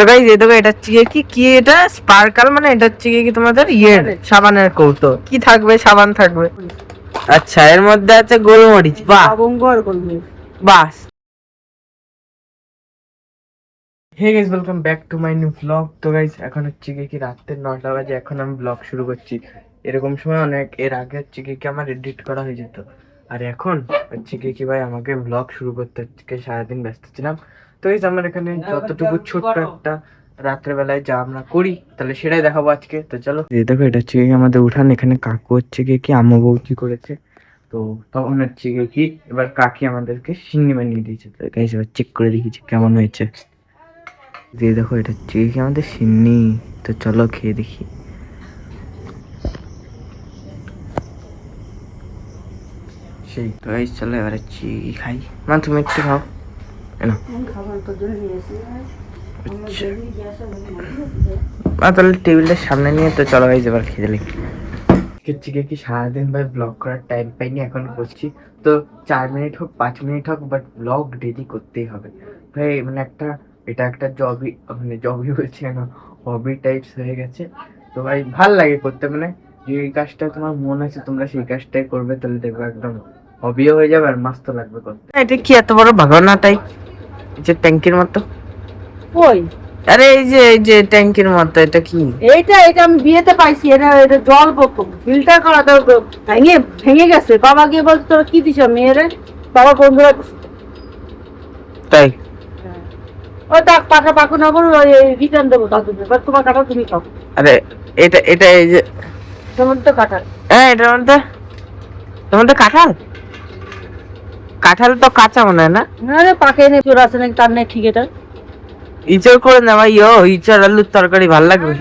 তো গাইস এই দেখো, এটা হচ্ছে কি এটা স্পার্কল, মানে এটা হচ্ছে কি তোমাদের ইয়ের সাবানের কৌটো। কি থাকবে? সাবান থাকবে। আচ্ছা, এর মধ্যে আছে গোলমরিচ। বাহ, বাস। Hey guys, welcome back to my new blog. তো গাইস এখন হচ্ছে কি রাতের 9টা বাজে, এখন আমি ব্লগ শুরু করছি। এরকম সময় অনেক এর আগে হচ্ছে কি আমার এডিট করা হয়ে যেত, আর এখন হচ্ছে কি ভাই আমাকে ব্লগ শুরু করতে হচ্ছে। সারাদিন ব্যস্ত ছিলাম। তো গাইস আমার এখানে যতটুকু ছোট্ট একটা রাত্রে বেলায় যা আমরা করি, তাহলে সেটাই দেখাবো আজকে। তো চলো, এই দেখো এটা হচ্ছে কি আমাদের উঠান। এখানে কাকু হচ্ছে কি আম্মু বৌচি করেছে। তো তখন হচ্ছে কি এবার কাকি আমাদেরকে সিন্নি বানিয়ে দিয়েছে। তো গাইস এবার চেক করে দেখি যে কেমন হয়েছে। দিয়ে দেখো এটা হচ্ছে কি আমাদের সিন্নি। তো চলো খেয়ে দেখি। সেই তো এই চলো এবারে চিকি খাই। মা তুমি একটু খাও। এনো মা, তাহলে টেবিলের সামনে নিয়ে তো চলো এই এবার খেয়ে দিলি। চিকে কি সারাদিন ভাই ব্লগ করার টাইম পাইনি, এখন করছি। তো 4 মিনিট হোক 5 মিনিট হোক, বাট ব্লগ ডেলি করতেই হবে ভাই। মানে এটা একটা জবই, মানে জবই বলছি কেন, হবি টাইপস হয়ে গেছে। তো ভাই ভাল লাগে করতে, মানে যে কাজটা তোমার মন আছে তোমরা সেই কাজটাই করবে, তাহলে দেখবে একদম হবিও হয়ে যাবে আর মস্ত লাগবে করতে। এটা কি এত বড় ভাগনা টাই, যে ট্যাঙ্কির মতো? কই? আরে এই যে ট্যাঙ্কির মতো, এটা কি? এটা আমি বিয়েতে পাইছি। এটা জল ফিল্টার করা, তো ভেঙে গেছে। বাবা গিয়ে বলছে তোরা কি দিছ মেয়েরে? বাবা বন্ধুরা তাই? ওই দেখ পাকা পাকু না বলুন, রিটার্ন দেবো দাদুদের। বাট তোমার কাটা তুমি খাও। আরে এটা এই যে, তোমার তো কাটার। হ্যাঁ এটার মধ্যে, তোমাদের কাঁঠাল কাঁঠাল তো কাঁচা মনে হয় না? না রে, পাকে এনে চোর আছে নাকি, তার নেই ঠিক এটা। ইচড় করে না ভাই, ইচড় আলুর তরকারি ভালো লাগবে।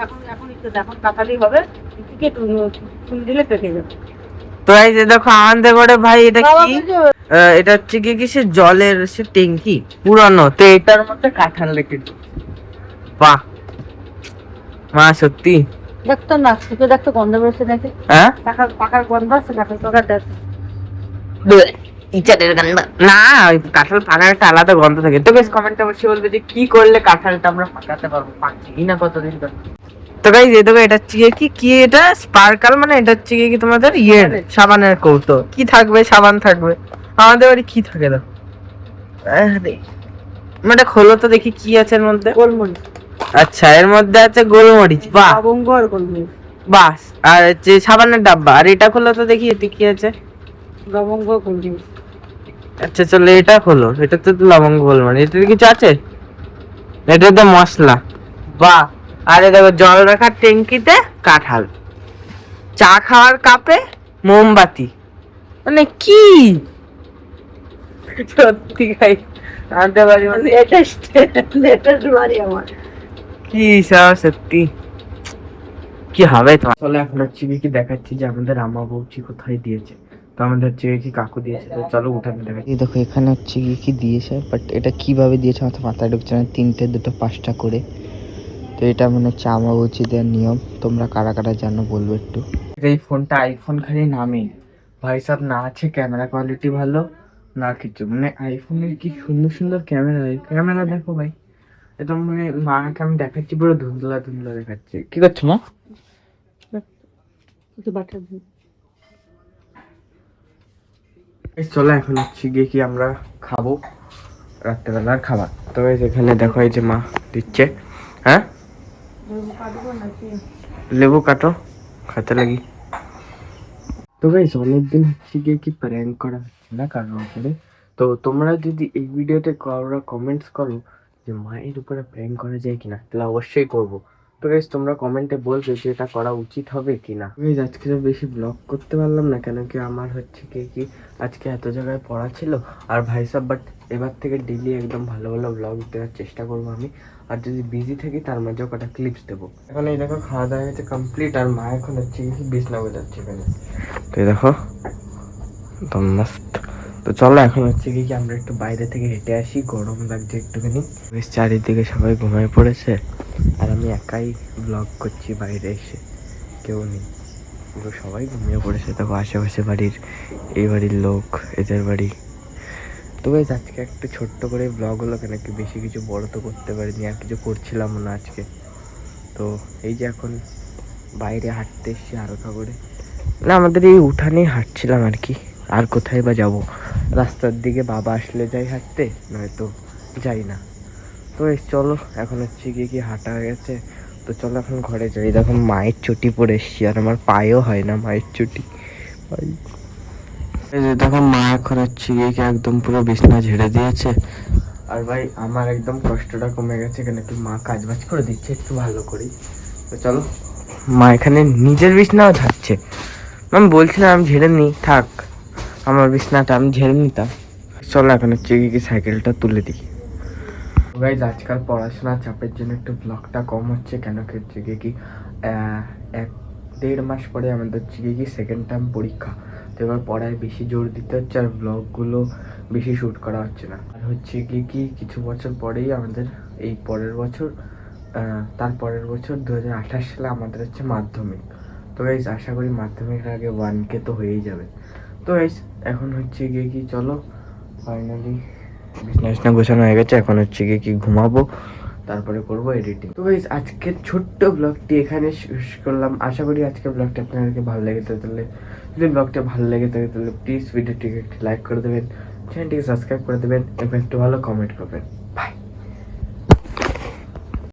এখন দেখো কাটালি হবে, টিকে তুমি দিলে পেকে যাবে। তো এই যে দেখো আমাদের ঘরে ভাই এটা বাবা কি, বলছে, এটা হচ্ছে কি সে জলের সে ট্যাঙ্কি পুরানো, তো এটার মধ্যে কাঁঠাল রেখেছে। বাহ মা, সত্যি দেখতো না, শুকে দেখতো গন্ধ বেরোচ্ছে নাকি। হ্যাঁ পাকার গন্ধ আছে, কাঁঠাল পাকার দেখ। ইচারের গন্ধ না, ওই কাঁঠাল পাকার একটা আলাদা গন্ধ থাকে। তো বেশ কমেন্টে অবশ্যই বলবে যে কি করলে কাঁঠালটা আমরা পাকাতে পারবো, পাচ্ছি না কতদিন ধরে। তো গাইস এই দেখো, এটা হচ্ছে কি এটা স্পার্কল, মানে এটা হচ্ছে কি তোমাদের ইয়ের সাবানের কৌটো। কি থাকবে? সাবান থাকবে। আমাদের বাড়ি কি থাকে দেখো। আরে মানে খোলো তো দেখি কি আছে এর মধ্যে। গোলমরিচ। আচ্ছা, এর মধ্যে আছে গোলমরিচ। বাহ, লবঙ্গ আর গোলমরিচ। বাস। আর হচ্ছে সাবানের ডাব্বা। আর এটা খোলো তো দেখি এতে কি আছে। লবঙ্গ গোলমরিচ। আচ্ছা চলো এটা খোলো, এটাতে তো লবঙ্গ গোলমরিচ। এটাতে কিছু আছে? এটাতে মশলা। বাহ। আরে দেখো, জল রাখার ট্যাঙ্কিতে কাঁঠাল, চা খাওয়ার কাপে মোমবাতি, মানে কি সত্যি গাই আনতে পারি মানে লেটেস্ট বাড়ি আমার। কি সব সত্যি কি হবে তোমার। চলো এখন হচ্ছে কি দেখাচ্ছি যে আমাদের আম্মা বৌচি কোথায় দিয়েছে। তো আমাদের হচ্ছে কি কাকু দিয়েছে, তো চলো উঠানে দেখাচ্ছি। দেখো এখানে হচ্ছে কি দিয়েছে, বাট এটা কিভাবে দিয়েছে আমার তো মাথায় ঢুকছে না। 3টে 2টো 5টা করে। তো এটা মনে হচ্ছে আম্মা বৌচি দেওয়ার নিয়ম। তোমরা কারা কারা জানো বলবো একটু। এই ফোনটা আইফোন খালি নামে ভাই সাহেব, না আছে ক্যামেরা কোয়ালিটি ভালো না কিছু। মানে আইফোনের কি সুন্দর সুন্দর ক্যামেরা, ক্যামেরা দেখো ভাই। এটা মানে মাকে আমি দেখাচ্ছি, পুরো ধুন্দলা ধুন্দলা দেখাচ্ছি। কি করছো মা? চলো এখন হচ্ছে গিয়ে কি আমরা খাবো রাত্রেবেলার খাবার। তো এখানে দেখো এই যে মা দিচ্ছে। হ্যাঁ লেবু কাটো, খেতে লাগি। তো গাইস অনেকদিন হচ্ছে গিয়ে কি প্র্যাঙ্ক করা হচ্ছে না কারোর উপরে। তো তোমরা যদি এই ভিডিওতে কারোরা কমেন্টস করো যে মায়ের উপরে প্র্যাঙ্ক করা যায় কিনা, তাহলে অবশ্যই করবো। তো গাইস তোমরা কমেন্টে বলবে যে এটা করা উচিত হবে কিনা। গাইস আজকে তো বেশি ব্লগ করতে পারলাম না, কেন কি আমার হচ্ছে কি আজকে এত জায়গায় পড়া ছিল আর ভাই সব। বাট এবার থেকে ডেইলি একদম ভালো ভালো ব্লগ দেওয়ার চেষ্টা করবো আমি। আর যদি বিজি থাকি তার মাঝেও কটা ক্লিপস দেবো। এখন এই দেখো খাওয়া দাওয়া হয়েছে কমপ্লিট, আর মা এখন হচ্ছে কি বিছনা বোঝাচ্ছে এখানে। তো দেখো একদম মস্ত। তো চলো এখন হচ্ছে কি আমরা একটু বাইরে থেকে হেঁটে আসি, গরম লাগছে একটুখানি। বেশ চারিদিকে সবাই ঘুমিয়ে পড়েছে আর আমি একাই ব্লগ করছি বাইরে এসে, কেউ নেই, পুরো সবাই ঘুমিয়ে পড়েছে। দেখো আশেপাশে বাড়ির, এই বাড়ির লোক, এদের বাড়ি, তো গাইস আজকে একটু ছোট্ট করে ব্লগ হলো, কেন কি বেশি কিছু বড় তো করতে পারিনি, আর কিছু করছিলাম না আজকে। তো এই যে এখন বাইরে হাঁটতে এসেছি হালকা করে, না আমাদের এই উঠানেই হাঁটছিলাম আর কি, আর কোথায় বা যাব। রাস্তার দিকে বাবা আসলে যাই হাঁটতে, নয়তো যাই না। তো এই চলো এখন হচ্ছে গিয়ে কি হাঁটা হয়ে গেছে, তো চলো এখন ঘরে যাই। দেখো মায়ের চটি পরে এসছি, আর আমার পায়েও হয় না মায়ের চটি। এই যে দেখো মা এখন হচ্ছে গিয়ে কি একদম পুরো বিছনা ঝেড়ে দিয়েছে, আর ভাই আমার একদম কষ্টটা কমে গেছে, কেন কি মা কাজ বাজ করে দিচ্ছে একটু ভালো করেই। তো চলো, মা এখানে নিজের বিছনাও ঝাড়ছে। আমি বলছিলাম আমি ঝেড়ে নিই, থাক আমার বিছনাটা আমি ঝেড়ে নিতাম। চলো এখন হচ্ছে কি সাইকেলটা তুলে দিই। গাইজ আজকাল পড়াশোনার চাপের জন্য একটু ব্লগটা কম হচ্ছে, কেন কি হচ্ছে কি 1-1.5 মাস পরে আমাদের হচ্ছে কি সেকেন্ড টার্ম পরীক্ষা। তো এবার পড়ায় বেশি জোর দিতে হচ্ছে, আর ব্লগগুলো বেশি শ্যুট করা হচ্ছে না। আর হচ্ছে কি কিছু বছর পরেই আমাদের এই পরের বছর, তার পরের বছর 2028 সালে আমাদের হচ্ছে মাধ্যমিক। তো গাইজ আশা করি মাধ্যমিকের আগে 1K তো হয়েই যাবে। তো গাইজ এখন হচ্ছে গিয়ে কি চলো ফাইনালি বিছনা গোছানো হয়ে গেছে, এখন হচ্ছে গিয়ে কি ঘুমাবো, তারপরে করবো এডিটিং। তো গাইস আজকের ছোট্ট ব্লগটি এখানে শেষ করলাম। আশা করি আজকের ব্লগটা আপনাদেরকে ভালো লেগে থাকে। তাহলে যদি ব্লগটা ভালো লেগে থাকে তাহলে প্লিজ ভিডিওটিকে একটি লাইক করে দেবেন, চ্যানেলটিকে সাবস্ক্রাইব করে দেবেন এবং একটু ভালো কমেন্ট করবেন।